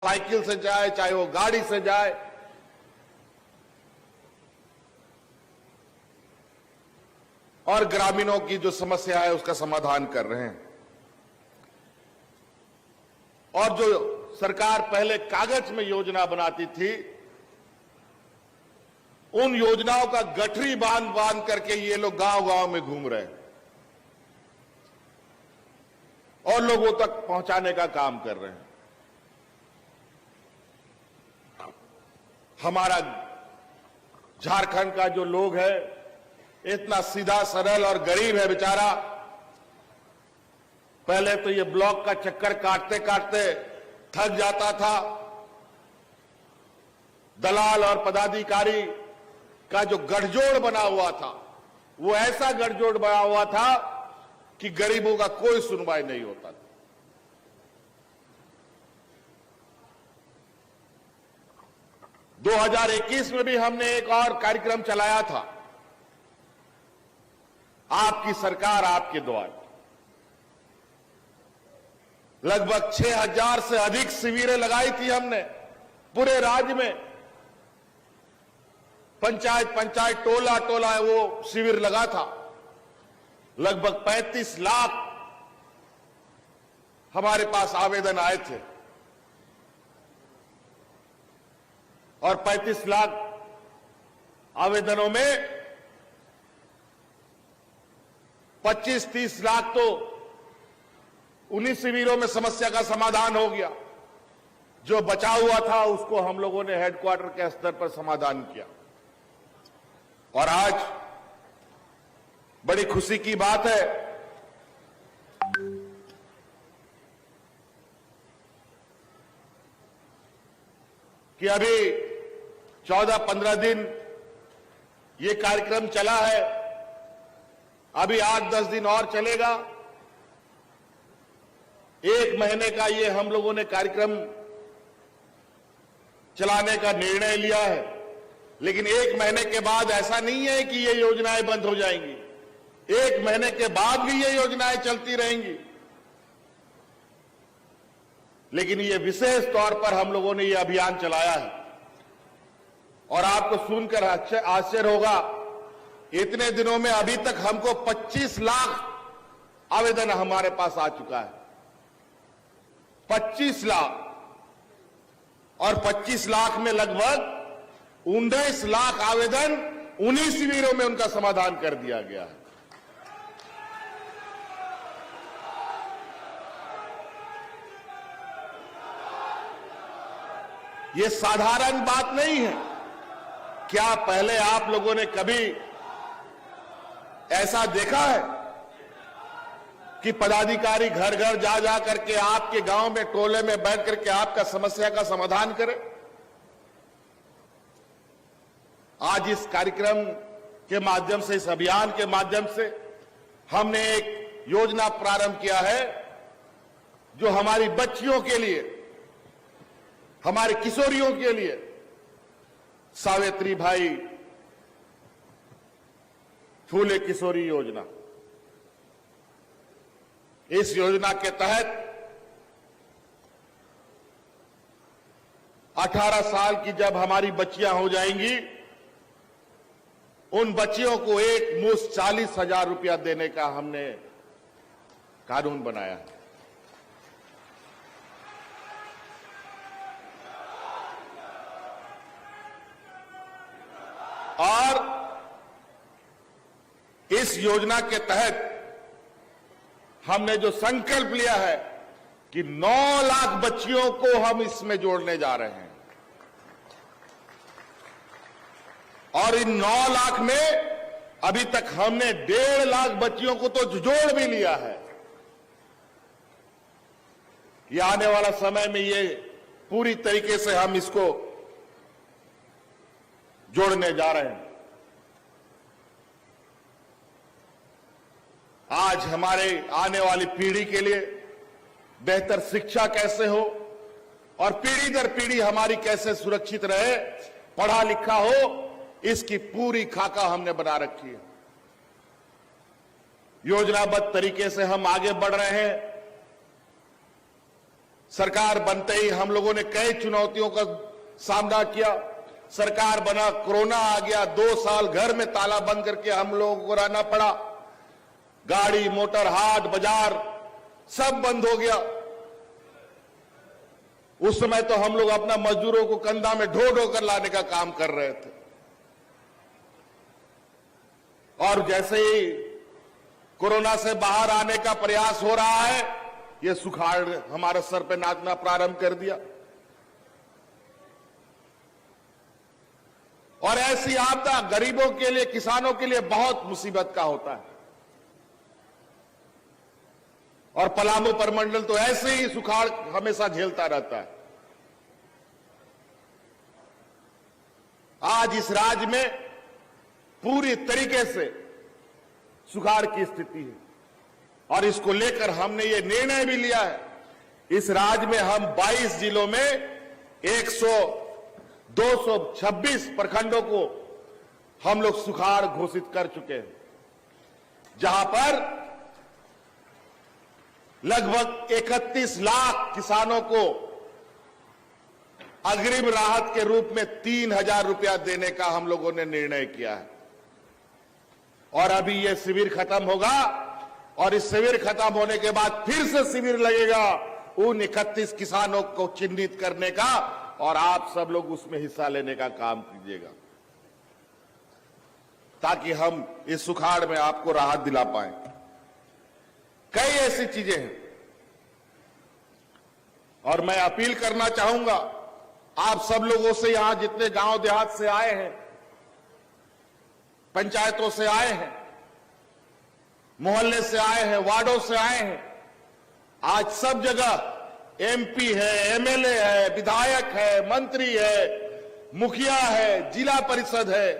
Cycle से जाए, चाहे वो गाड़ी से जाए, और ग्रामीणों की जो समस्या है उसका समाधान कर रहे हैं। और जो सरकार पहले कागज में योजना बनाती थी, उन योजनाओं का गठरी बांध बांध करके ये लोग गांव-गांव में घूम रहे हैं और लोगों तक पहुंचाने का काम कर रहे हैं। हमारा झारखंड का जो लोग है इतना सीधा सरल और गरीब है बेचारा। पहले तो ये ब्लॉक का चक्कर काटते काटते थक जाता था। दलाल और पदाधिकारी का जो गठजोड़ बना हुआ था, वो ऐसा गठजोड़ बना हुआ था कि गरीबों का कोई सुनवाई नहीं होता था। दो 2021 में भी हमने एक और कार्यक्रम चलाया था, आपकी सरकार आपके द्वार। लगभग 6000 से अधिक शिविरें लगाई थी हमने पूरे राज्य में। पंचायत पंचायत, टोला टोला वो शिविर लगा था। लगभग 35 लाख हमारे पास आवेदन आए थे और 35 लाख आवेदनों में 25-30 लाख तो उन्हीं शिविरों में समस्या का समाधान हो गया। जो बचा हुआ था उसको हम लोगों ने हेडक्वार्टर के स्तर पर समाधान किया। और आज बड़ी खुशी की बात है कि अभी 14-15 दिन ये कार्यक्रम चला है, अभी 8-10 दिन और चलेगा। 1 महीने का ये हम लोगों ने कार्यक्रम चलाने का निर्णय लिया है। लेकिन 1 महीने के बाद ऐसा नहीं है कि ये योजनाएं बंद हो जाएंगी। 1 महीने के बाद भी ये योजनाएं चलती रहेंगी। लेकिन ये विशेष तौर पर हम लोगों ने ये अभियान चलाया है और आपको सुनकर आश्चर्य होगा, इतने दिनों में अभी तक हमको 25 लाख आवेदन हमारे पास आ चुका है। 25 लाख, और 25 लाख में लगभग 19 लाख आवेदन उन्हीं शिविरों में उनका समाधान कर दिया गया है। ये साधारण बात नहीं है। क्या पहले आप लोगों ने कभी ऐसा देखा है कि पदाधिकारी घर घर जा जा करके आपके गांव में, टोले में बैठ करके आपका समस्या का समाधान करे? आज इस कार्यक्रम के माध्यम से, इस अभियान के माध्यम से हमने एक योजना प्रारंभ किया है जो हमारी बच्चियों के लिए, हमारे किशोरियों के लिए सावित्रीबाई फूले किशोरी योजना। इस योजना के तहत 18 साल की जब हमारी बच्चियां हो जाएंगी, उन बच्चियों को एक मुश्त 40,000 रुपया देने का हमने कानून बनाया है। और इस योजना के तहत हमने जो संकल्प लिया है कि 9 लाख बच्चियों को हम इसमें जोड़ने जा रहे हैं। और इन 9 लाख में अभी तक हमने 1.5 लाख बच्चियों को तो जोड़ भी लिया है। ये आने वाला समय में ये पूरी तरीके से हम इसको जोड़ने जा रहे हैं। आज हमारे आने वाली पीढ़ी के लिए बेहतर शिक्षा कैसे हो और पीढ़ी दर पीढ़ी हमारी कैसे सुरक्षित रहे, पढ़ा लिखा हो, इसकी पूरी खाका हमने बना रखी है। योजनाबद्ध तरीके से हम आगे बढ़ रहे हैं। सरकार बनते ही हम लोगों ने कई चुनौतियों का सामना किया। सरकार बना, कोरोना आ गया, 2 साल घर में ताला बंद करके हम लोगों को रहना पड़ा। गाड़ी मोटर, हाट बाजार सब बंद हो गया। उस समय तो हम लोग अपना मजदूरों को कंधा में ढो ढो कर लाने का काम कर रहे थे। और जैसे ही कोरोना से बाहर आने का प्रयास हो रहा है, ये सुखाड़ हमारे सर पे नाचना प्रारंभ कर दिया। और ऐसी आपदा गरीबों के लिए, किसानों के लिए बहुत मुसीबत का होता है। और पलामू परमंडल तो ऐसे ही सुखाड़ हमेशा झेलता रहता है। आज इस राज्य में पूरी तरीके से सुखाड़ की स्थिति है और इसको लेकर हमने ये निर्णय भी लिया है। इस राज्य में हम 22 जिलों में 226 प्रखंडों को हम लोग सुखाड़ घोषित कर चुके हैं, जहां पर लगभग 31 लाख किसानों को अग्रिम राहत के रूप में 3,000 रुपया देने का हम लोगों ने निर्णय किया है। और अभी यह शिविर खत्म होगा और इस शिविर खत्म होने के बाद फिर से शिविर लगेगा उन 31 किसानों को चिन्हित करने का, और आप सब लोग उसमें हिस्सा लेने का काम कीजिएगा ताकि हम इस सुखाड़ में आपको राहत दिला पाएं। कई ऐसी चीजें हैं और मैं अपील करना चाहूंगा आप सब लोगों से, यहां जितने गांव देहात से आए हैं, पंचायतों से आए हैं, मोहल्ले से आए हैं, वार्डों से आए हैं, आज सब जगह एमपी है, एमएलए है, विधायक है, मंत्री है, मुखिया है, जिला परिषद है,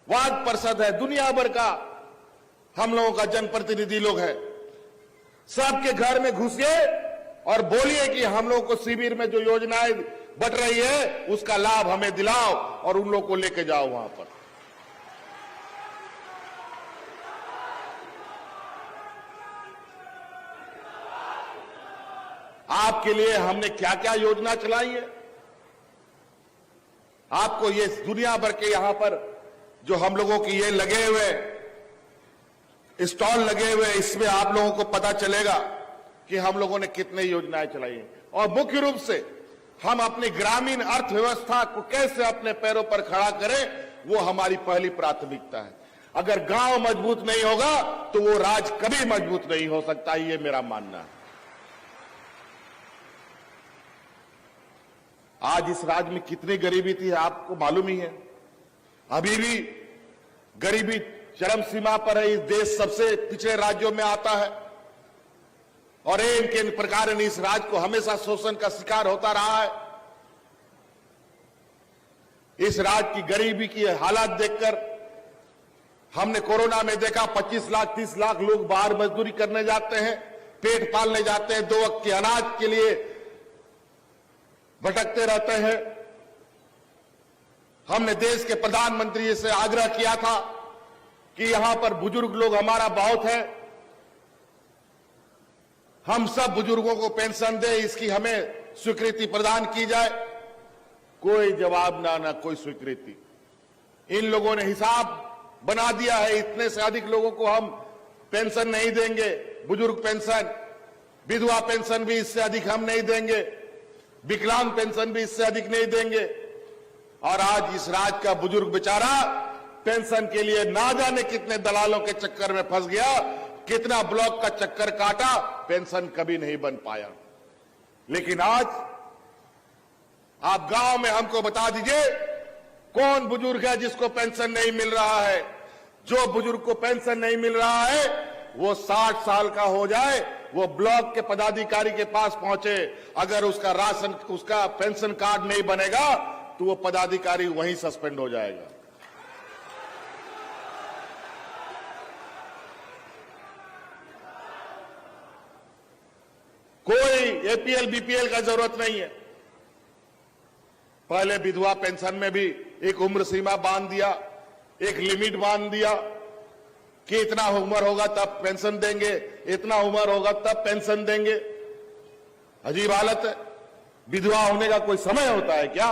वार्ड परिषद है, दुनिया भर का हम लोगों का जनप्रतिनिधि लोग है। सबके घर में घुसिए और बोलिए कि हम लोगों को शिविर में जो योजनाएं बट रही है उसका लाभ हमें दिलाओ और उन लोगों को लेके जाओ वहां पर। आपके लिए हमने क्या क्या योजना चलाई है, आपको ये दुनिया भर के यहां पर जो हम लोगों की ये लगे हुए स्टॉल लगे हुए, इसमें आप लोगों को पता चलेगा कि हम लोगों ने कितने योजनाएं चलाई हैं। और मुख्य रूप से हम अपनी ग्रामीण अर्थव्यवस्था को कैसे अपने पैरों पर खड़ा करें, वो हमारी पहली प्राथमिकता है। अगर गांव मजबूत नहीं होगा तो वो राज्य कभी मजबूत नहीं हो सकता, ये मेरा मानना है। आज इस राज्य में कितनी गरीबी थी आपको मालूम ही है। अभी भी गरीबी चरम सीमा पर है। इस देश सबसे पिछड़े राज्यों में आता है और इनके प्रकार इस राज्य को हमेशा शोषण का शिकार होता रहा है। इस राज्य की गरीबी की हालात देखकर हमने कोरोना में देखा 25 लाख 30 लाख लोग बाहर मजदूरी करने जाते हैं, पेट पालने जाते हैं, 2 वक्त के अनाज के लिए भटकते रहते हैं। हमने देश के प्रधानमंत्री से आग्रह किया था कि यहां पर बुजुर्ग लोग हमारा बहुत है, हम सब बुजुर्गों को पेंशन दे, इसकी हमें स्वीकृति प्रदान की जाए। कोई जवाब ना कोई स्वीकृति। इन लोगों ने हिसाब बना दिया है, इतने से अधिक लोगों को हम पेंशन नहीं देंगे, बुजुर्ग पेंशन, विधवा पेंशन भी इससे अधिक हम नहीं देंगे, विकलांग पेंशन भी इससे अधिक नहीं देंगे। और आज इस राज्य का बुजुर्ग बेचारा पेंशन के लिए ना जाने कितने दलालों के चक्कर में फंस गया, कितना ब्लॉक का चक्कर काटा, पेंशन कभी नहीं बन पाया। लेकिन आज आप गांव में हमको बता दीजिए कौन बुजुर्ग है जिसको पेंशन नहीं मिल रहा है। जो बुजुर्ग को पेंशन नहीं मिल रहा है वो 60 साल का हो जाए, वो ब्लॉक के पदाधिकारी के पास पहुंचे, अगर उसका राशन, उसका पेंशन कार्ड नहीं बनेगा तो वो पदाधिकारी वहीं सस्पेंड हो जाएगा। कोई एपीएल बीपीएल का जरूरत नहीं है। पहले विधवा पेंशन में भी एक उम्र सीमा बांध दिया, एक लिमिट बांध दिया कि इतना उम्र होगा तब पेंशन देंगे, इतना उम्र होगा तब पेंशन देंगे। अजीब हालत है। विधवा होने का कोई समय होता है क्या?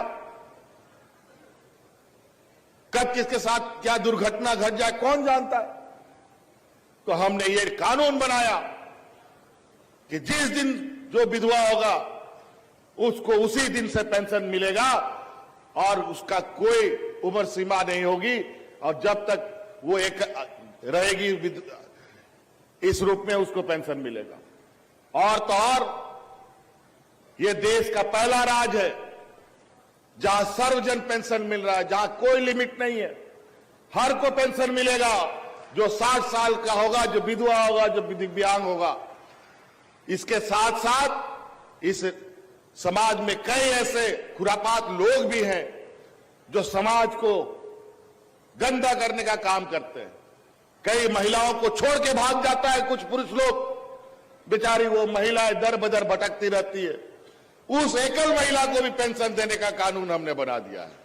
कब किसके साथ क्या दुर्घटना घट जाए कौन जानता है। तो हमने ये कानून बनाया कि जिस दिन जो विधवा होगा उसको उसी दिन से पेंशन मिलेगा और उसका कोई उम्र सीमा नहीं होगी, और जब तक वो एक रहेगी इस रूप में उसको पेंशन मिलेगा। और तो और ये देश का पहला राज्य है जहां सर्वजन पेंशन मिल रहा है, जहां कोई लिमिट नहीं है, हर को पेंशन मिलेगा। जो 60 साल का होगा, जो विधवा होगा, जो दिव्यांग होगा। इसके साथ साथ इस समाज में कई ऐसे खुरापात लोग भी हैं जो समाज को गंदा करने का काम करते हैं। कई महिलाओं को छोड़ के भाग जाता है कुछ पुरुष लोग, बेचारी वो महिलाएं दर बदर भटकती रहती है। उस एकल महिला को भी पेंशन देने का कानून हमने बना दिया है।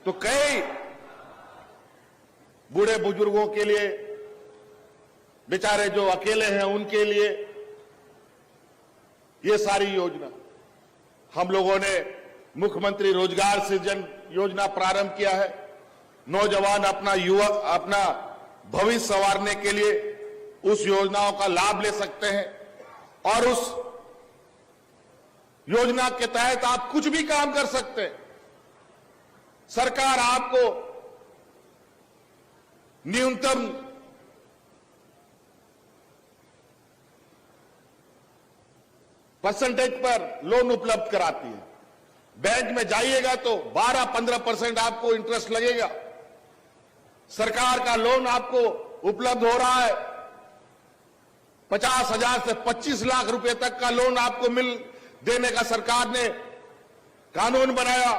तो कई बूढ़े बुजुर्गों के लिए, बेचारे जो अकेले हैं उनके लिए ये सारी योजना हम लोगों ने मुख्यमंत्री रोजगार सृजन योजना प्रारंभ किया है। नौजवान अपना भविष्य संवारने के लिए उस योजनाओं का लाभ ले सकते हैं, और उस योजना के तहत आप कुछ भी काम कर सकते हैं। सरकार आपको न्यूनतम परसेंटेज पर लोन उपलब्ध कराती है। बैंक में जाइएगा तो 12-15% आपको इंटरेस्ट लगेगा। सरकार का लोन आपको उपलब्ध हो रहा है। 50,000 से 25 लाख रुपए तक का लोन आपको देने का सरकार ने कानून बनाया,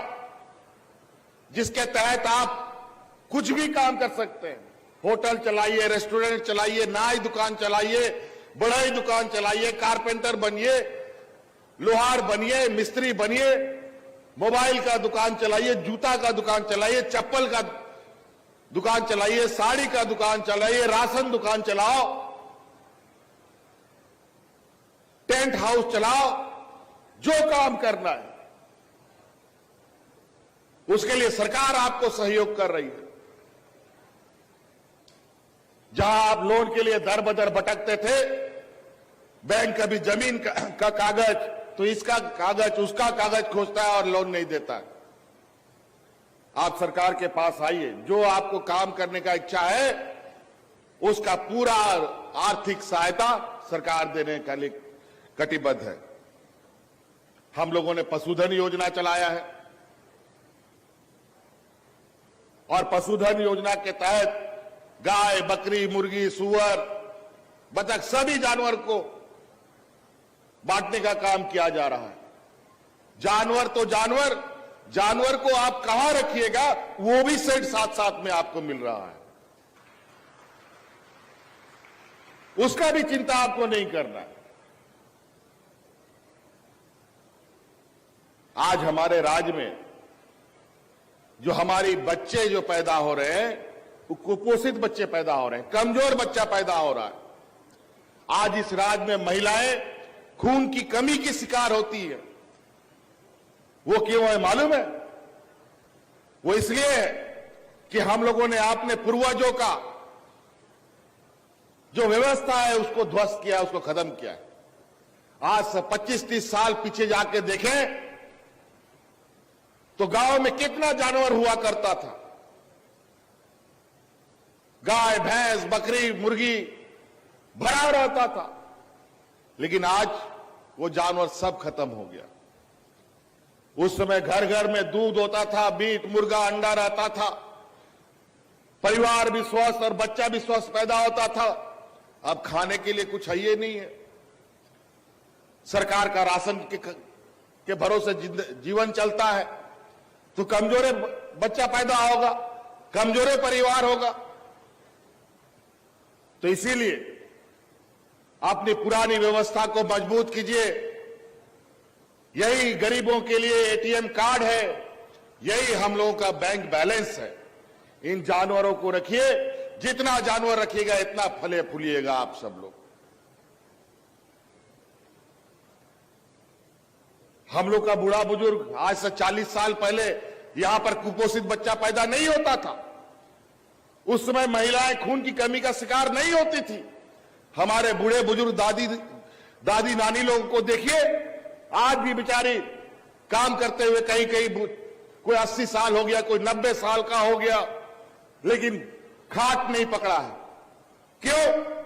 जिसके तहत आप कुछ भी काम कर सकते हैं। होटल चलाइए, रेस्टोरेंट चलाइए, नाई दुकान चलाइए, बढ़ई दुकान चलाइए, कारपेंटर बनिए, लोहार बनिए, मिस्त्री बनिए, मोबाइल का दुकान चलाइए, जूता का दुकान चलाइए, चप्पल का दुकान चलाइए, साड़ी का दुकान चलाइए, राशन दुकान चलाओ, टेंट हाउस चलाओ, जो काम करना है उसके लिए सरकार आपको सहयोग कर रही है। जहां आप लोन के लिए दर बदर भटकते थे, बैंक कभी जमीन का कागज तो इसका कागज उसका कागज खोजता है और लोन नहीं देता है। आप सरकार के पास आइए, जो आपको काम करने का इच्छा है उसका पूरा आर्थिक सहायता सरकार देने के लिए कटिबद्ध है। हम लोगों ने पशुधन योजना चलाया है, और पशुधन योजना के तहत गाय, बकरी, मुर्गी, सुअर, बतख सभी जानवर को बांटने का काम किया जा रहा है। जानवर तो जानवर को आप कहां रखिएगा वो भी सेट साथ साथ में आपको मिल रहा है, उसका भी चिंता आपको नहीं करना है। आज हमारे राज्य में जो हमारी बच्चे जो पैदा हो रहे हैं, वो कुपोषित बच्चे पैदा हो रहे हैं, कमजोर बच्चा पैदा हो रहा है। आज इस राज्य में महिलाएं खून की कमी की शिकार होती है। वो क्यों है मालूम है? वो इसलिए है कि हम लोगों ने अपने पूर्वजों का जो व्यवस्था है उसको ध्वस्त किया, उसको खत्म किया है। आज से 25-30 साल पीछे जाके देखें तो गांव में कितना जानवर हुआ करता था। गाय, भैंस, बकरी, मुर्गी भरा रहता था, लेकिन आज वो जानवर सब खत्म हो गया। उस समय घर घर में दूध होता था, मीट, मुर्गा, अंडा रहता था, परिवार भी स्वस्थ और बच्चा भी स्वस्थ पैदा होता था। अब खाने के लिए कुछ है ही नहीं है। सरकार का राशन के भरोसे जीवन चलता है, तो कमजोरे बच्चा पैदा होगा, कमजोरे परिवार होगा। तो इसीलिए अपनी पुरानी व्यवस्था को मजबूत कीजिए। यही गरीबों के लिए एटीएम कार्ड है, यही हम लोगों का बैंक बैलेंस है, इन जानवरों को रखिए, जितना जानवर रखिएगा इतना फले फूलिएगा आप सब लोग। हम लोग का बूढ़ा बुजुर्ग आज से 40 साल पहले यहां पर कुपोषित बच्चा पैदा नहीं होता था। उस समय महिलाएं खून की कमी का शिकार नहीं होती थी। हमारे बूढ़े बुजुर्ग दादी नानी लोगों को देखिए, आज भी बेचारी काम करते हुए कहीं कहीं कोई 80 साल हो गया, कोई 90 साल का हो गया, लेकिन खाट नहीं पकड़ा है। क्यों?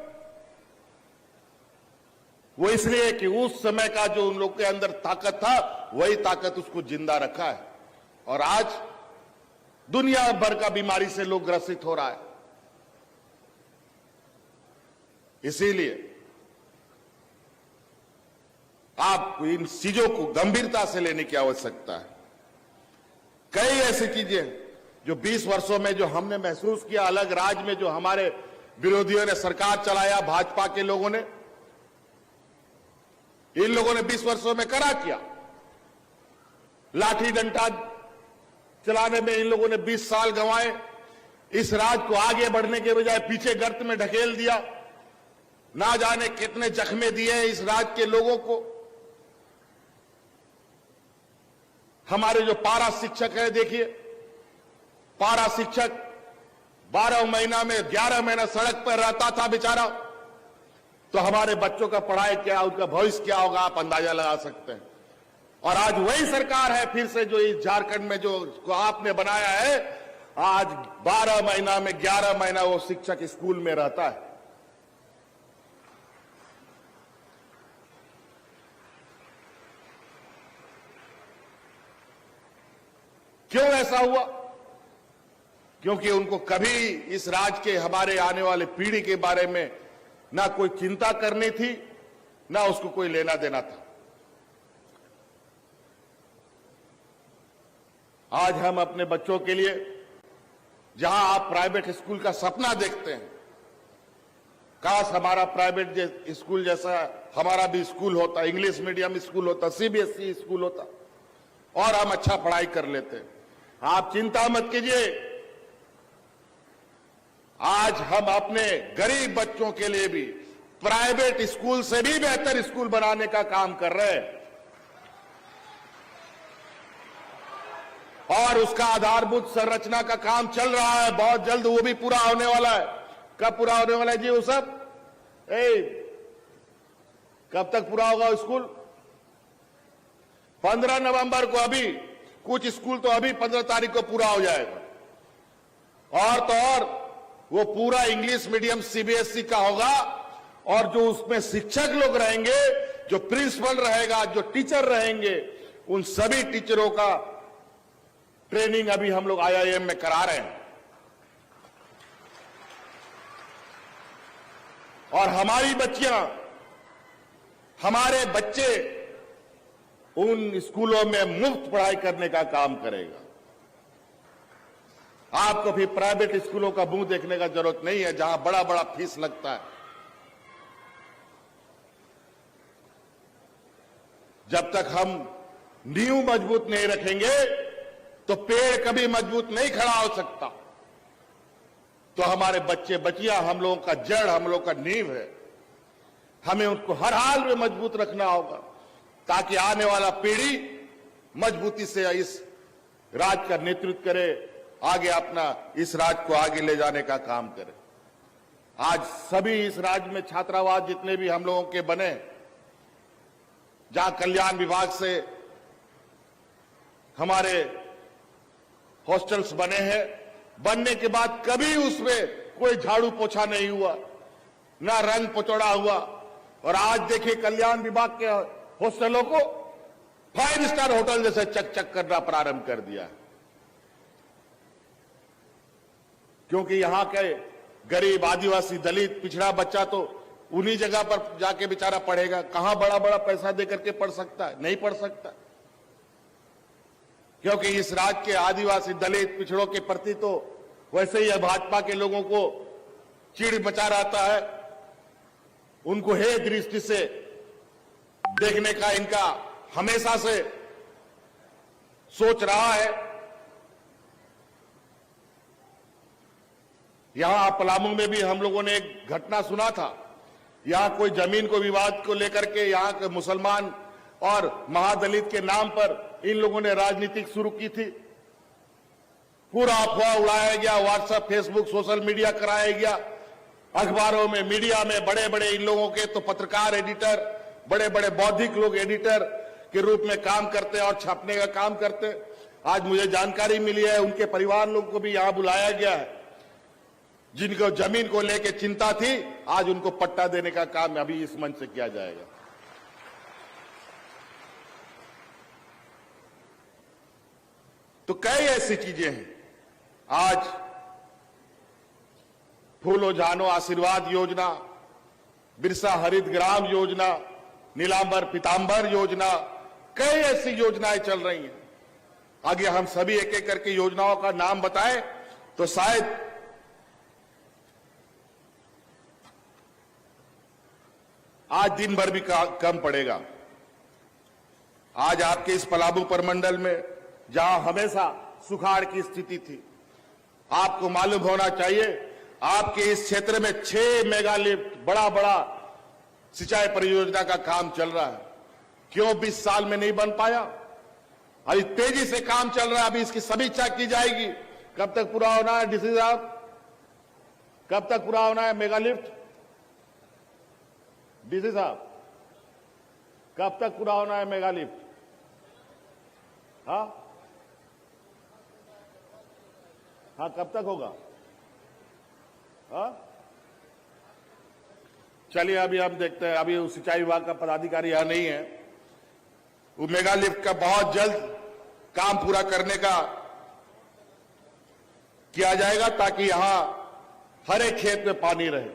वो इसलिए कि उस समय का जो उन लोग के अंदर ताकत था, वही ताकत उसको जिंदा रखा है। और आज दुनिया भर का बीमारी से लोग ग्रसित हो रहा है। इसीलिए आपको इन चीजों को गंभीरता से लेने की आवश्यकता है। कई ऐसी चीजें जो 20 वर्षों में जो हमने महसूस किया, अलग राज्य में जो हमारे विरोधियों ने सरकार चलाया, भाजपा के लोगों ने, इन लोगों ने 20 वर्षों में करा किया। लाठी डंडा चलाने में इन लोगों ने 20 साल गंवाए। इस राज्य को आगे बढ़ने के बजाय पीछे गर्त में ढकेल दिया। ना जाने कितने जख्मे दिए इस राज्य के लोगों को। हमारे जो पारा शिक्षक है, देखिए, पारा शिक्षक 12 महीना में 11 महीना सड़क पर रहता था बेचारा। तो हमारे बच्चों का पढ़ाई क्या, उनका भविष्य क्या होगा, आप अंदाजा लगा सकते हैं। और आज वही सरकार है फिर से जो इस झारखंड में जो आपने बनाया है, आज 12 महीना में 11 महीना वो शिक्षक स्कूल में रहता है। क्यों ऐसा हुआ? क्योंकि उनको कभी इस राज्य के हमारे आने वाले पीढ़ी के बारे में ना कोई चिंता करनी थी, ना उसको कोई लेना देना था। आज हम अपने बच्चों के लिए, जहां आप प्राइवेट स्कूल का सपना देखते हैं, काश हमारा प्राइवेट स्कूल जैसा हमारा भी स्कूल होता, इंग्लिश मीडियम स्कूल होता, सीबीएसई स्कूल होता, और हम अच्छा पढ़ाई कर लेते। आप चिंता मत कीजिए, आज हम अपने गरीब बच्चों के लिए भी प्राइवेट स्कूल से भी बेहतर स्कूल बनाने का काम कर रहे हैं। और उसका आधारभूत संरचना का काम चल रहा है, बहुत जल्द वो भी पूरा होने वाला है। कब पूरा होने वाला है जी वो सब? कब तक पूरा होगा स्कूल? 15 नवंबर को, अभी कुछ स्कूल तो अभी 15 तारीख को पूरा हो जाएगा। और तो और वो पूरा इंग्लिश मीडियम सीबीएसई का होगा। और जो उसमें शिक्षक लोग रहेंगे, जो प्रिंसिपल रहेगा, जो टीचर रहेंगे, उन सभी टीचरों का ट्रेनिंग अभी हम लोग आईआईएम में करा रहे हैं। और हमारी बच्चियां, हमारे बच्चे उन स्कूलों में मुफ्त पढ़ाई करने का काम करेगा। आपको भी प्राइवेट स्कूलों का मुंह देखने का जरूरत नहीं है, जहां बड़ा बड़ा फीस लगता है। जब तक हम नींव मजबूत नहीं रखेंगे, तो पेड़ कभी मजबूत नहीं खड़ा हो सकता। तो हमारे बच्चे बच्चियां हम लोगों का जड़, हम लोगों का नींव है। हमें उनको हर हाल में मजबूत रखना होगा, ताकि आने वाला पीढ़ी मजबूती से इस राज्य का नेतृत्व करे, आगे अपना इस राज्य को आगे ले जाने का काम करे। आज सभी इस राज्य में छात्रावास जितने भी हम लोगों के बने, जहां कल्याण विभाग से हमारे हॉस्टल्स बने हैं, बनने के बाद कभी उसमें कोई झाड़ू पोछा नहीं हुआ, ना रंग पोचौड़ा हुआ। और आज देखिए कल्याण विभाग के हॉस्टलों को 5 स्टार होटल जैसे चक-चक करना प्रारंभ कर दिया है। क्योंकि यहां के गरीब, आदिवासी, दलित, पिछड़ा बच्चा तो उन्हीं जगह पर जाके बेचारा पढ़ेगा। कहां बड़ा बड़ा पैसा देकर के पढ़ सकता है? नहीं पढ़ सकता। क्योंकि इस राज्य के आदिवासी, दलित, पिछड़ों के प्रति तो वैसे ही भाजपा के लोगों को चिढ़ मचा रहता है। उनको हे दृष्टि से देखने का इनका हमेशा से सोच रहा है। यहां पलामू में भी हम लोगों ने एक घटना सुना था। यहां कोई जमीन को विवाद को लेकर के यहां के मुसलमान और महादलित के नाम पर इन लोगों ने राजनीति शुरू की थी। पूरा अफवाह उड़ाया गया, व्हाट्सएप, फेसबुक, सोशल मीडिया कराया गया, अखबारों में, मीडिया में बड़े बड़े इन लोगों के तो पत्रकार, एडिटर, बड़े बड़े बौद्धिक लोग एडिटर के रूप में काम करते और छापने का काम करते। आज मुझे जानकारी मिली है उनके परिवार लोग को भी यहां बुलाया गया है, जिनको जमीन को लेकर चिंता थी, आज उनको पट्टा देने का काम अभी इस मंच से किया जाएगा। तो कई ऐसी चीजें हैं। आज फूलो जानो आशीर्वाद योजना, बिरसा हरित ग्राम योजना, नीलांबर पीतांबर योजना, कई ऐसी योजनाएं चल रही हैं। आगे हम सभी एक एक करके योजनाओं का नाम बताएं तो शायद आज दिन भर भी कम पड़ेगा। आज आपके इस पलामू प्रमंडल में जहां हमेशा सुखाड़ की स्थिति थी, आपको मालूम होना चाहिए आपके इस क्षेत्र में 6 मेगा लिफ्ट बड़ा बड़ा सिंचाई परियोजना का काम चल रहा है। क्यों 20 साल में नहीं बन पाया? अभी तेजी से काम चल रहा है, अभी इसकी समीक्षा की जाएगी। कब तक पूरा होना है डीसी साहब? कब तक पूरा होना है मेगा लिफ्ट? डीसी साहब, कब तक पूरा होना है मेगा लिफ्ट? हाँ, कब तक होगा? हाँ, चलिए अभी हम देखते हैं। अभी सिंचाई विभाग का पदाधिकारी यहां नहीं है। वो मेगा लिफ्ट का बहुत जल्द काम पूरा करने का किया जाएगा ताकि यहां हर एक खेत में पानी रहे,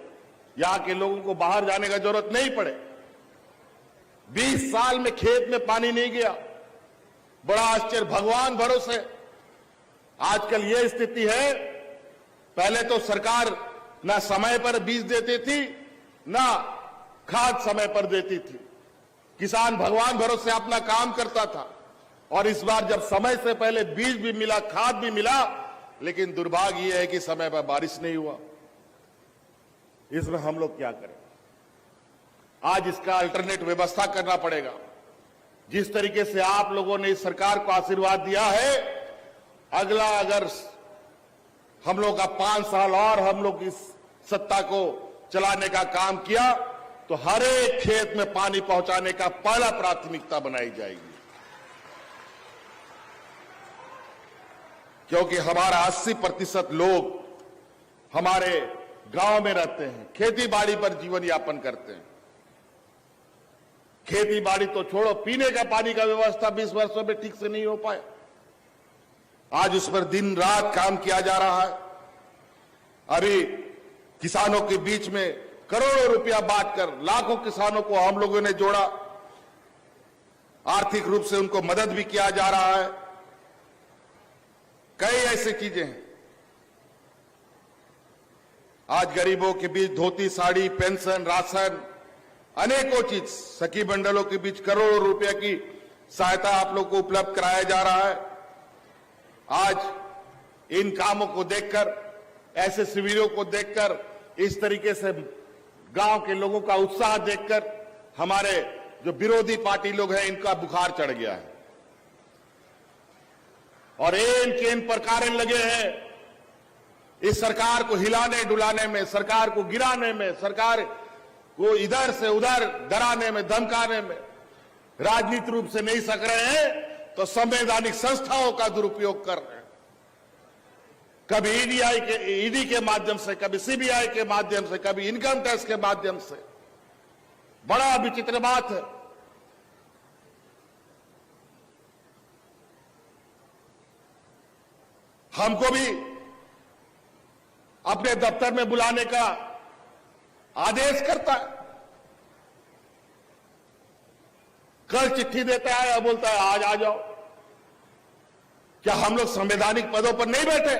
यहां के लोगों को बाहर जाने का जरूरत नहीं पड़े। 20 साल में खेत में पानी नहीं गया, बड़ा आश्चर्य। भगवान भरोसे आजकल ये स्थिति है, पहले तो सरकार ना समय पर बीज देती थी, ना खाद समय पर देती थी। किसान भगवान भरोसे अपना काम करता था, और इस बार जब समय से पहले बीज भी मिला, खाद भी मिला, लेकिन दुर्भाग्य यह है कि समय पर बारिश नहीं हुआ। इसमें हम लोग क्या करें? आज इसका अल्टरनेट व्यवस्था करना पड़ेगा। जिस तरीके से आप लोगों ने इस सरकार को आशीर्वाद दिया है, अगला अगर हम लोग का 5 साल और हम लोग इस सत्ता को चलाने का काम किया तो हर एक खेत में पानी पहुंचाने का पहला प्राथमिकता बनाई जाएगी। क्योंकि हमारा 80% लोग हमारे गांव में रहते हैं, खेती बाड़ी पर जीवन यापन करते हैं। खेती बाड़ी तो छोड़ो, पीने का पानी का व्यवस्था 20 वर्षों में ठीक से नहीं हो पाया। आज उस पर दिन रात काम किया जा रहा है। अभी किसानों के बीच में करोड़ों रुपया बांटकर लाखों किसानों को हम लोगों ने जोड़ा, आर्थिक रूप से उनको मदद भी किया जा रहा है। कई ऐसी चीजें हैं। आज गरीबों के बीच धोती, साड़ी, पेंशन, राशन, अनेकों चीज, सखी मंडलों के बीच करोड़ों रुपए की सहायता आप लोग को उपलब्ध कराया जा रहा है। आज इन कामों को देखकर, ऐसे शिविरों को देखकर, इस तरीके से गांव के लोगों का उत्साह देखकर हमारे जो विरोधी पार्टी लोग हैं इनका बुखार चढ़ गया है और एन केन पर कारण लगे हैं इस सरकार को हिलाने डुलाने में, सरकार को गिराने में, सरकार को इधर से उधर डराने में, धमकाने में। राजनीतिक रूप से नहीं सक रहे हैं तो संवैधानिक संस्थाओं का दुरुपयोग कर रहे हैं। कभी ईडी के माध्यम से, कभी सीबीआई के माध्यम से, कभी इनकम टैक्स के माध्यम से। बड़ा विचित्र बात है। हमको भी अपने दफ्तर में बुलाने का आदेश करता है, कल चिट्ठी देता है और बोलता है आज आ जाओ। क्या हम लोग संवैधानिक पदों पर नहीं बैठे?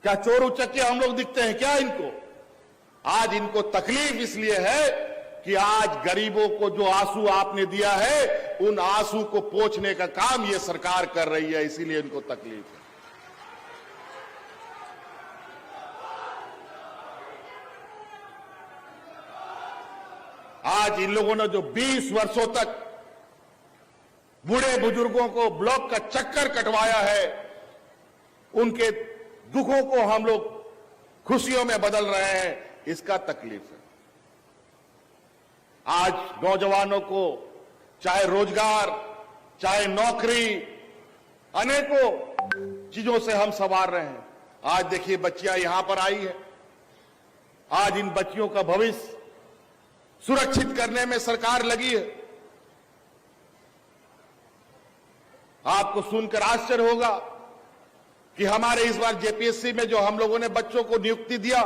क्या चोर उचक्के हम लोग दिखते हैं क्या इनको? आज इनको तकलीफ इसलिए है कि आज गरीबों को जो आंसू आपने दिया है, उन आंसू को पोंछने का काम ये सरकार कर रही है, इसीलिए इनको तकलीफ है। आज इन लोगों ने जो 20 वर्षों तक बूढ़े बुजुर्गों को ब्लॉक का चक्कर कटवाया है, उनके दुखों को हम लोग खुशियों में बदल रहे हैं, इसका तकलीफ है। आज नौजवानों को चाहे रोजगार, चाहे नौकरी, अनेकों चीजों से हम संवार रहे हैं। आज देखिए बच्चियां यहां पर आई है, आज इन बच्चियों का भविष्य सुरक्षित करने में सरकार लगी है। आपको सुनकर आश्चर्य होगा कि हमारे इस बार जेपीएससी में जो हम लोगों ने बच्चों को नियुक्ति दिया,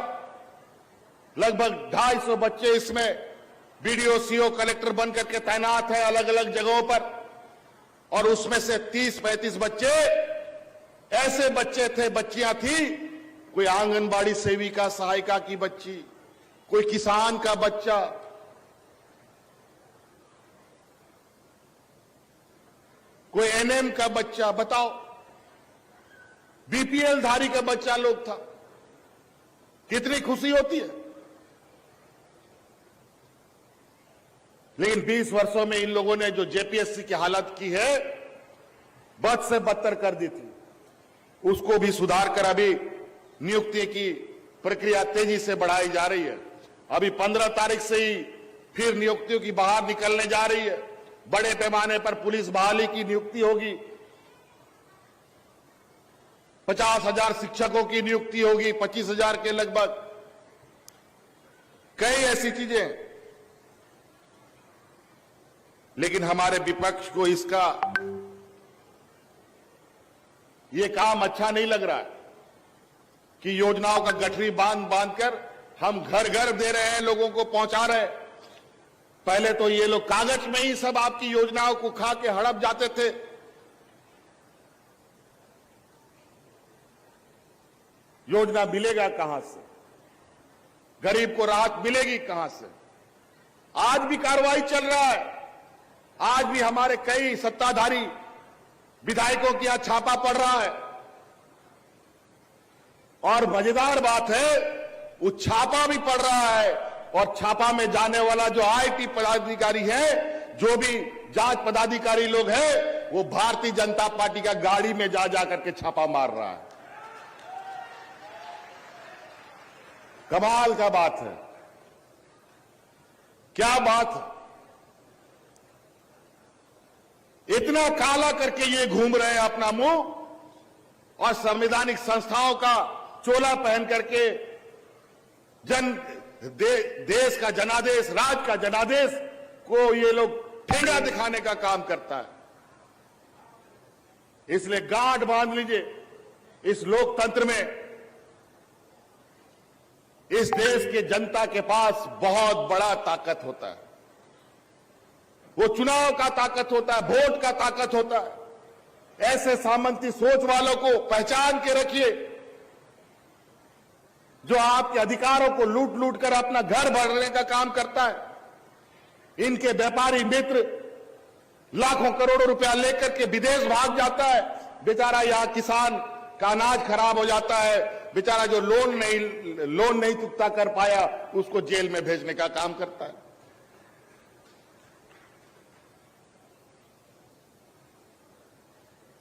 लगभग 250 बच्चे इसमें बीडीओ, सीओ, कलेक्टर बनकर के तैनात हैं अलग अलग जगहों पर, और उसमें से 30-35 बच्चे ऐसे बच्चे थे, बच्चियां थी, कोई आंगनबाड़ी सेविका सहायिका की बच्ची, कोई किसान का बच्चा, कोई एनएम का बच्चा, बताओ, बीपीएल धारी का बच्चा लोग था। कितनी खुशी होती है। लेकिन 20 वर्षों में इन लोगों ने जो जेपीएससी की हालत की है, बद से बदतर कर दी थी। उसको भी सुधार कर अभी नियुक्ति की प्रक्रिया तेजी से बढ़ाई जा रही है। अभी 15 तारीख से ही फिर नियुक्तियों की बहार निकलने जा रही है। बड़े पैमाने पर पुलिस बहाली की नियुक्ति होगी, 50,000 शिक्षकों की नियुक्ति होगी, 25,000 के लगभग, कई ऐसी चीजें। लेकिन हमारे विपक्ष को इसका ये काम अच्छा नहीं लग रहा है कि योजनाओं का गठरी बांध कर हम घर घर दे रहे हैं, लोगों को पहुंचा रहे हैं। पहले तो ये लोग कागज में ही सब आपकी योजनाओं को खा के हड़प जाते थे। योजना मिलेगा कहां से, गरीब को राहत मिलेगी कहां से। आज भी कार्रवाई चल रहा है, आज भी हमारे कई सत्ताधारी विधायकों के यहां छापा पड़ रहा है। और मजेदार बात है, वो छापा भी पड़ रहा है, और छापा में जाने वाला जो आईटी पदाधिकारी है, जो भी जांच पदाधिकारी लोग हैं, वो भारतीय जनता पार्टी का गाड़ी में जा करके छापा मार रहा है। कमाल का बात है, क्या बात है। इतना काला करके ये घूम रहे हैं अपना मुंह, और संवैधानिक संस्थाओं का चोला पहन करके देश का जनादेश, राज का जनादेश को ये लोग ठेंगा दिखाने का काम करता है। इसलिए गांठ बांध लीजिए इस लोकतंत्र में। इस देश के जनता के पास बहुत बड़ा ताकत होता है। वो चुनाव का ताकत होता है, वोट का ताकत होता है। ऐसे सामंती सोच वालों को पहचान के रखिए, जो आपके अधिकारों को लूट लूट कर अपना घर भरने का काम करता है। इनके व्यापारी मित्र लाखों करोड़ों रुपया लेकर के विदेश भाग जाता है। बेचारा यहां किसान का अनाज खराब हो जाता है, बेचारा जो लोन नहीं चुकता कर पाया, उसको जेल में भेजने का काम करता है।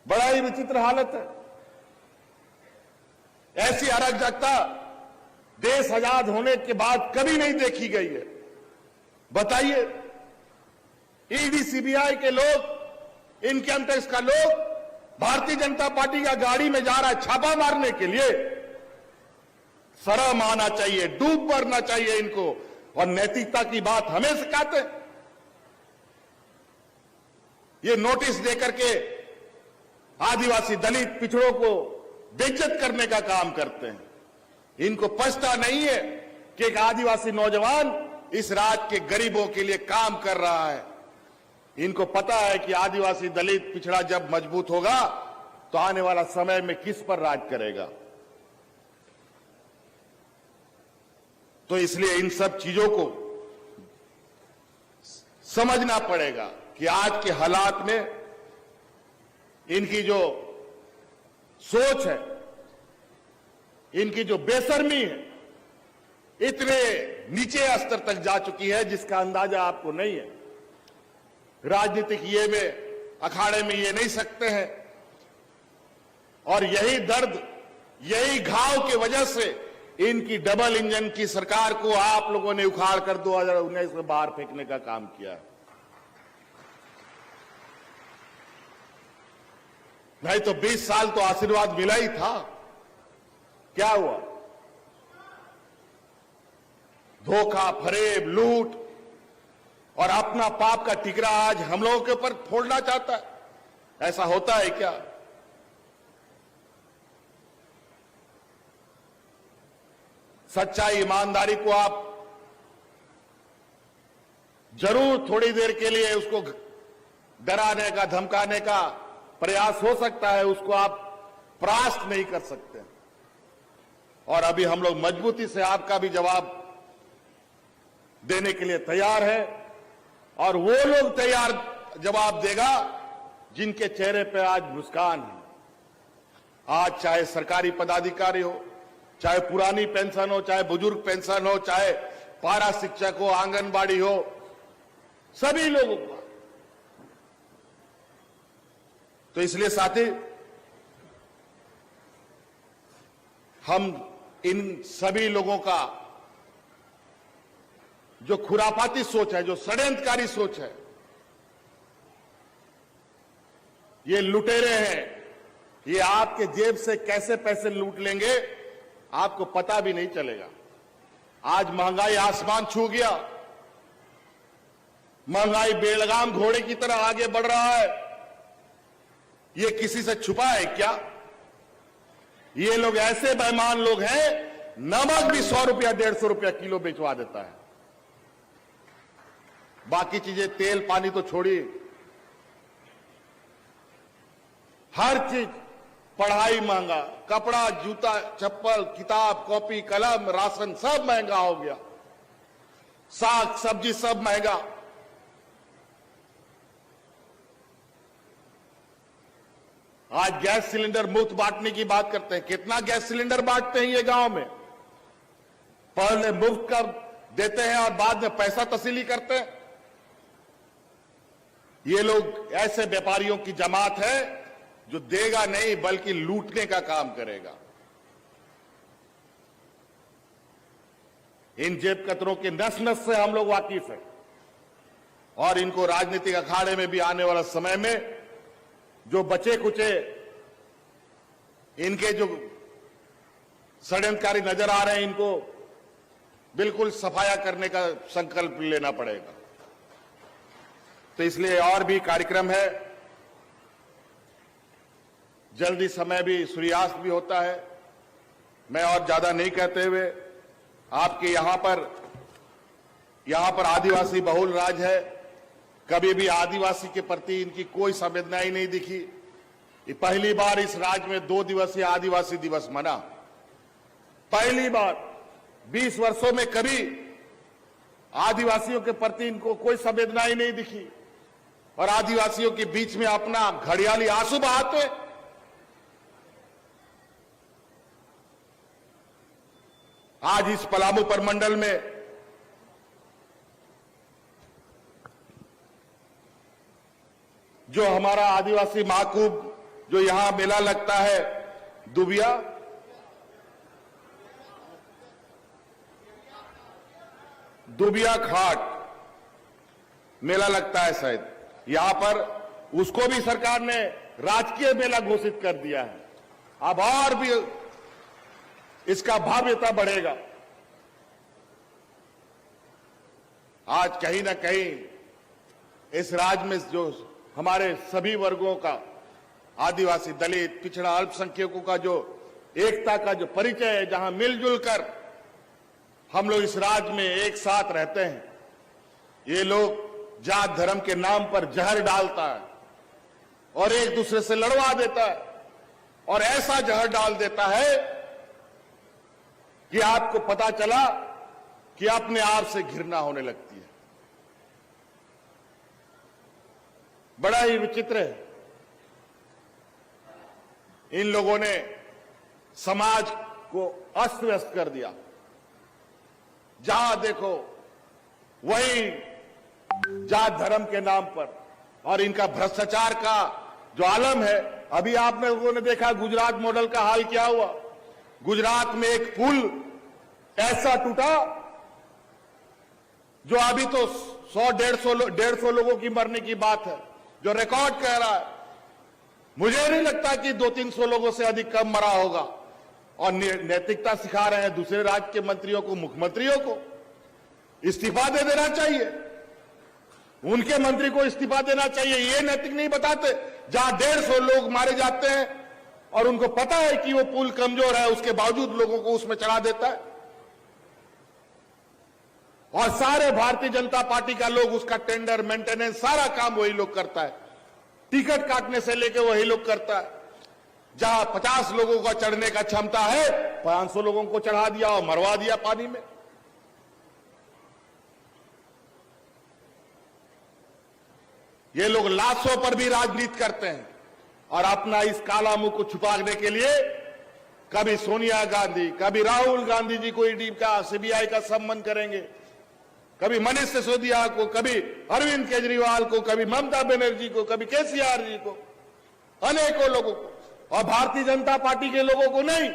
बड़ा ही विचित्र हालत है। ऐसी अराजकता देश आजाद होने के बाद कभी नहीं देखी गई है। बताइए, ईडी सीबीआई के लोग, इनकम टैक्स का लोग भारतीय जनता पार्टी का गाड़ी में जा रहा है छापा मारने के लिए। शर्म आना चाहिए, डूब मरना चाहिए इनको। और नैतिकता की बात हमें सिखाते हैं। ये नोटिस देकर के आदिवासी, दलित, पिछड़ों को बेइज्जत करने का काम करते हैं। इनको पछता नहीं है कि एक आदिवासी नौजवान इस राज्य के गरीबों के लिए काम कर रहा है। इनको पता है कि आदिवासी, दलित, पिछड़ा जब मजबूत होगा तो आने वाला समय में किस पर राज करेगा। तो इसलिए इन सब चीजों को समझना पड़ेगा कि आज के हालात में इनकी जो सोच है, इनकी जो बेशर्मी है, इतने नीचे स्तर तक जा चुकी है जिसका अंदाजा आपको नहीं है। राजनीतिक ये में अखाड़े में ये नहीं सकते हैं, और यही दर्द, यही घाव की वजह से इनकी डबल इंजन की सरकार को आप लोगों ने उखाड़ कर 2019 में बाहर फेंकने का काम किया। नहीं तो 20 साल तो आशीर्वाद मिला ही था। क्या हुआ? धोखा, फरेब, लूट और अपना पाप का टिकरा आज हम लोगों के ऊपर फोड़ना चाहता है। ऐसा होता है क्या? सच्चाई, ईमानदारी को आप जरूर थोड़ी देर के लिए उसको डराने का, धमकाने का प्रयास हो सकता है, उसको आप परास्त नहीं कर सकते। और अभी हम लोग मजबूती से आपका भी जवाब देने के लिए तैयार है, और वो लोग तैयार जवाब देगा जिनके चेहरे पे आज मुस्कान है। आज चाहे सरकारी पदाधिकारी हो, चाहे पुरानी पेंशन हो, चाहे बुजुर्ग पेंशन हो, चाहे पारा शिक्षक हो, आंगनबाड़ी हो, सभी लोगों को। तो इसलिए साथी, हम इन सभी लोगों का जो खुराफाती सोच है, जो षड्यंत्रकारी सोच है, ये लुटेरे हैं, ये आपके जेब से कैसे पैसे लूट लेंगे आपको पता भी नहीं चलेगा। आज महंगाई आसमान छू गया, महंगाई बेलगाम घोड़े की तरह आगे बढ़ रहा है। ये किसी से छुपा है क्या? ये लोग ऐसे बेईमान लोग हैं, नमक भी 100 रुपया 150 रुपया किलो बेचवा देता है। बाकी चीजें, तेल पानी तो छोड़िए, हर चीज, पढ़ाई महंगा, कपड़ा, जूता, चप्पल, किताब, कॉपी, कलम, राशन सब महंगा हो गया, साग सब्जी सब महंगा। आज गैस सिलेंडर मुफ्त बांटने की बात करते हैं। कितना गैस सिलेंडर बांटते हैं ये गांव में? पहले मुफ्त कर देते हैं और बाद में पैसा तसीली करते हैं। ये लोग ऐसे व्यापारियों की जमात है जो देगा नहीं बल्कि लूटने का काम करेगा। इन जेब कतरों के नस नस से हम लोग वाकिफ हैं, और इनको राजनीतिक अखाड़े में भी आने वाला समय में जो बचे कुचे इनके जो षड्यंत्रकारी नजर आ रहे हैं, इनको बिल्कुल सफाया करने का संकल्प लेना पड़ेगा। तो इसलिए और भी कार्यक्रम है, जल्दी समय भी, सूर्यास्त भी होता है। मैं और ज्यादा नहीं कहते हुए, आपके यहां पर आदिवासी बहुल राज्य है, कभी भी आदिवासी के प्रति इनकी कोई संवेदना ही नहीं दिखी। ये पहली बार इस राज्य में 2 दिवसीय आदिवासी दिवस मना, पहली बार 20 वर्षों में कभी आदिवासियों के प्रति इनको कोई संवेदना ही नहीं दिखी, और आदिवासियों के बीच में अपना घड़ियाली आंसू बहाते। आज इस पलामू प्रमंडल में जो हमारा आदिवासी महाकुंभ, जो यहां मेला लगता है, दुबिया घाट मेला लगता है शायद, यहां पर उसको भी सरकार ने राजकीय मेला घोषित कर दिया है। अब और भी इसका भव्यता बढ़ेगा। आज कहीं ना कहीं इस राज्य में जो हमारे सभी वर्गों का, आदिवासी, दलित, पिछड़ा, अल्पसंख्यकों का जो एकता का जो परिचय है, जहां मिलजुल कर हम लोग इस राज्य में एक साथ रहते हैं, ये लोग जात धर्म के नाम पर जहर डालता है और एक दूसरे से लड़वा देता है, और ऐसा जहर डाल देता है कि आपको पता चला कि अपने आप से घृणा होने लगती है। बड़ा ही विचित्र है। इन लोगों ने समाज को अस्त व्यस्त कर दिया। जहां देखो वही जात धर्म के नाम पर और इनका भ्रष्टाचार का जो आलम है। अभी आपने लोगों ने देखा गुजरात मॉडल का हाल क्या हुआ। गुजरात में एक पुल ऐसा टूटा जो अभी तो 100-150 लोगों की मरने की बात है, जो रिकॉर्ड कह रहा है। मुझे नहीं लगता कि 200-300 लोगों से अधिक कम मरा होगा। और नैतिकता सिखा रहे हैं दूसरे राज्य के मंत्रियों को, मुख्यमंत्रियों को इस्तीफा दे देना चाहिए। उनके मंत्री को इस्तीफा देना चाहिए। ये नैतिक नहीं बताते जहां 150 लोग मारे जाते हैं और उनको पता है कि वो पुल कमजोर है, उसके बावजूद लोगों को उसमें चढ़ा देता है। और सारे भारतीय जनता पार्टी का लोग उसका टेंडर, मेंटेनेंस, सारा काम वही लोग करता है। टिकट काटने से लेकर वही लोग करता है। जहां 50 लोगों का चढ़ने का क्षमता है, 500 लोगों को चढ़ा दिया और मरवा दिया पानी में। ये लोग लाशों पर भी राजनीति करते हैं और अपना इस काला मुंह को छुपाने के लिए कभी सोनिया गांधी, कभी राहुल गांधी जी को ईडी का, सीबीआई का संबंध करेंगे, कभी मनीष सिसोदिया को, कभी अरविंद केजरीवाल को, कभी ममता बनर्जी को, कभी केसीआर जी को, अनेकों लोगों को। और भारतीय जनता पार्टी के लोगों को नहीं।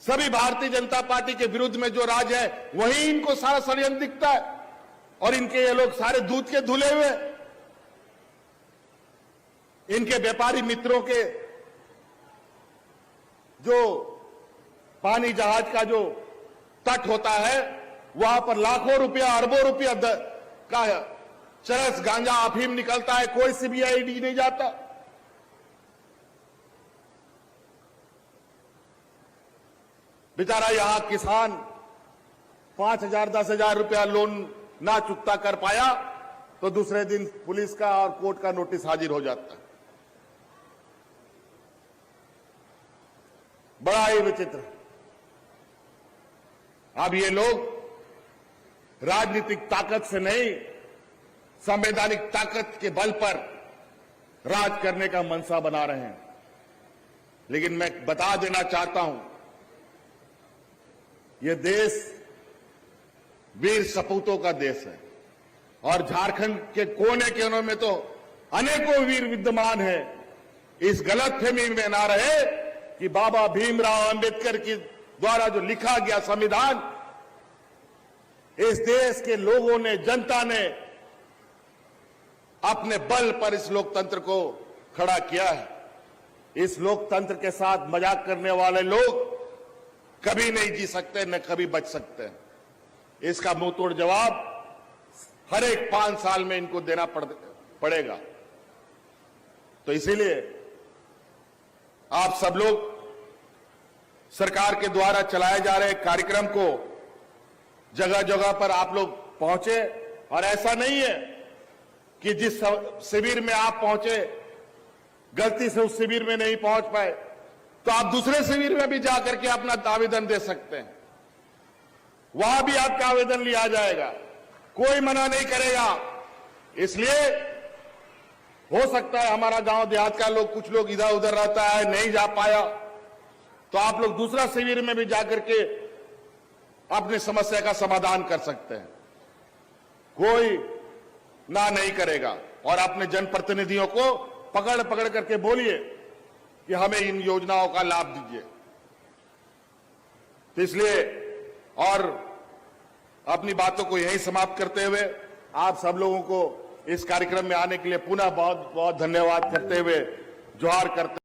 सभी भारतीय जनता पार्टी के विरुद्ध में जो राज है वही इनको सारा षड्यंत्र दिखता है। और इनके ये लोग सारे दूध के धुले हुए, इनके व्यापारी मित्रों के जो पानी जहाज का जो तट होता है वहां पर लाखों रुपया, अरबों रुपया का चरस, गांजा, अफीम निकलता है। कोई सीबीआई ईडी नहीं जाता। बेचारा यहां किसान 5,000, 10,000 रुपया लोन ना चुकता कर पाया तो दूसरे दिन पुलिस का और कोर्ट का नोटिस हाजिर हो जाता है। बड़ा ही विचित्र। अब ये लोग राजनीतिक ताकत से नहीं, संवैधानिक ताकत के बल पर राज करने का मनसा बना रहे हैं। लेकिन मैं बता देना चाहता हूं, यह देश वीर सपूतों का देश है और झारखंड के कोने कोने में तो अनेकों वीर विद्यमान हैं। इस गलतफहमी में ना रहे कि बाबा भीमराव अंबेडकर के द्वारा जो लिखा गया संविधान, इस देश के लोगों ने, जनता ने अपने बल पर इस लोकतंत्र को खड़ा किया है। इस लोकतंत्र के साथ मजाक करने वाले लोग कभी नहीं जी सकते, न कभी बच सकते हैं। इसका मुंहतोड़ जवाब हर एक 5 साल में इनको देना पड़ेगा। तो इसीलिए आप सब लोग सरकार के द्वारा चलाए जा रहे कार्यक्रम को जगह जगह पर आप लोग पहुंचे। और ऐसा नहीं है कि जिस शिविर में आप पहुंचे गलती से उस शिविर में नहीं पहुंच पाए तो आप दूसरे शिविर में भी जाकर के अपना आवेदन दे सकते हैं। वहां भी आपका आवेदन लिया जाएगा, कोई मना नहीं करेगा। इसलिए हो सकता है हमारा गांव देहात का लोग, कुछ लोग इधर उधर रहता है, नहीं जा पाया, तो आप लोग दूसरा शिविर में भी जाकर के अपनी समस्या का समाधान कर सकते हैं। कोई ना नहीं करेगा। और अपने जनप्रतिनिधियों को पकड़ पकड़ करके बोलिए कि हमें इन योजनाओं का लाभ दीजिए। तो इसलिए और अपनी बातों को यहीं समाप्त करते हुए आप सब लोगों को इस कार्यक्रम में आने के लिए पुनः बहुत बहुत धन्यवाद करते हुए जोहार करते